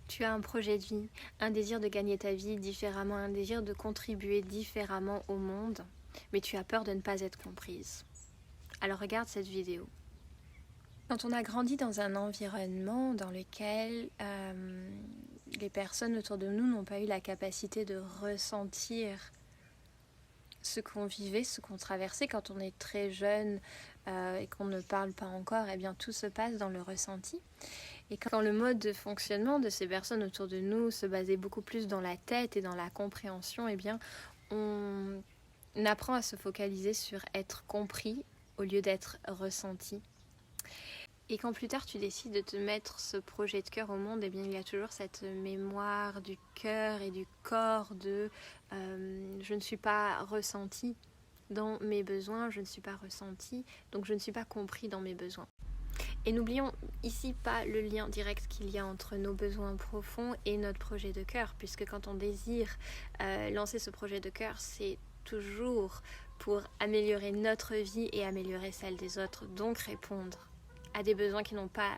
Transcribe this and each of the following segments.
Tu as un projet de vie, un désir de gagner ta vie différemment, un désir de contribuer différemment au monde, mais tu as peur de ne pas être comprise. Alors regarde cette vidéo. Quand on a grandi dans un environnement dans lequel les personnes autour de nous n'ont pas eu la capacité de ressentir ce qu'on vivait, ce qu'on traversait quand on est très jeune et qu'on ne parle pas encore, eh bien tout se passe dans le ressenti. Et quand le mode de fonctionnement de ces personnes autour de nous se basait beaucoup plus dans la tête et dans la compréhension, eh bien on apprend à se focaliser sur être compris au lieu d'être ressenti. Et quand plus tard tu décides de te mettre ce projet de cœur au monde, eh bien il y a toujours cette mémoire du cœur et du corps de je ne suis pas ressenti dans mes besoins, je ne suis pas ressenti, donc je ne suis pas compris dans mes besoins. Et n'oublions ici pas le lien direct qu'il y a entre nos besoins profonds et notre projet de cœur, puisque quand on désire lancer ce projet de cœur, c'est toujours pour améliorer notre vie et améliorer celle des autres, donc répondre à des besoins qui n'ont pas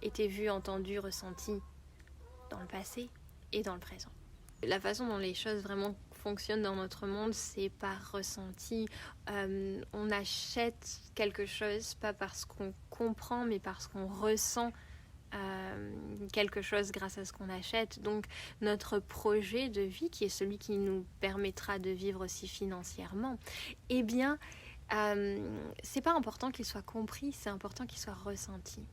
été vus, entendus, ressentis dans le passé et dans le présent. La façon dont les choses vraiment fonctionnent dans notre monde, c'est par ressenti. On achète quelque chose, pas parce qu'on comprend, mais parce qu'on ressent quelque chose grâce à ce qu'on achète. Donc notre projet de vie, qui est celui qui nous permettra de vivre aussi financièrement, eh bien c'est pas important qu'il soit compris, c'est important qu'il soit ressenti.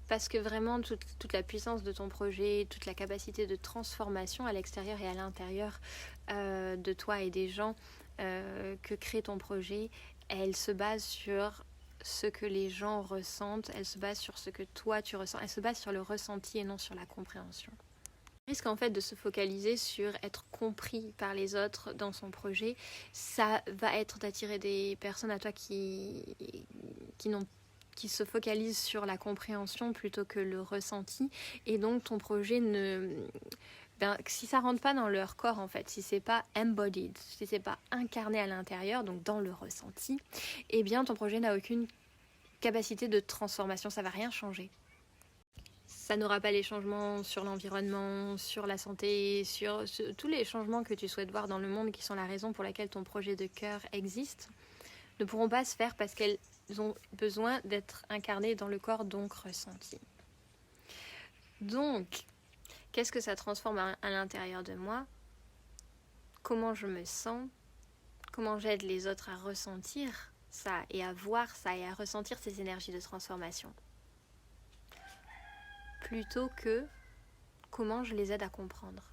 Parce que vraiment toute la puissance de ton projet, toute la capacité de transformation à l'extérieur et à l'intérieur de toi et des gens que crée ton projet, elle se base sur ce que les gens ressentent, elle se base sur ce que toi tu ressens, elle se base sur le ressenti et non sur la compréhension. Le risque en fait de se focaliser sur être compris par les autres dans son projet, ça va être d'attirer des personnes à toi qui se focalisent sur la compréhension plutôt que le ressenti, et donc ton projet si ça rentre pas dans leur corps en fait, si c'est pas embodied, si c'est pas incarné à l'intérieur, donc dans le ressenti, eh bien ton projet n'a aucune capacité de transformation, ça va rien changer. Ça n'aura pas les changements sur l'environnement, sur la santé, sur tous les changements que tu souhaites voir dans le monde, qui sont la raison pour laquelle ton projet de cœur existe, ne pourront pas se faire parce qu'elles ont besoin d'être incarnées dans le corps, donc ressenties. Donc, qu'est-ce que ça transforme à l'intérieur de moi? Comment je me sens? Comment j'aide les autres à ressentir ça et à voir ça et à ressentir ces énergies de transformation? Plutôt que comment je les aide à comprendre.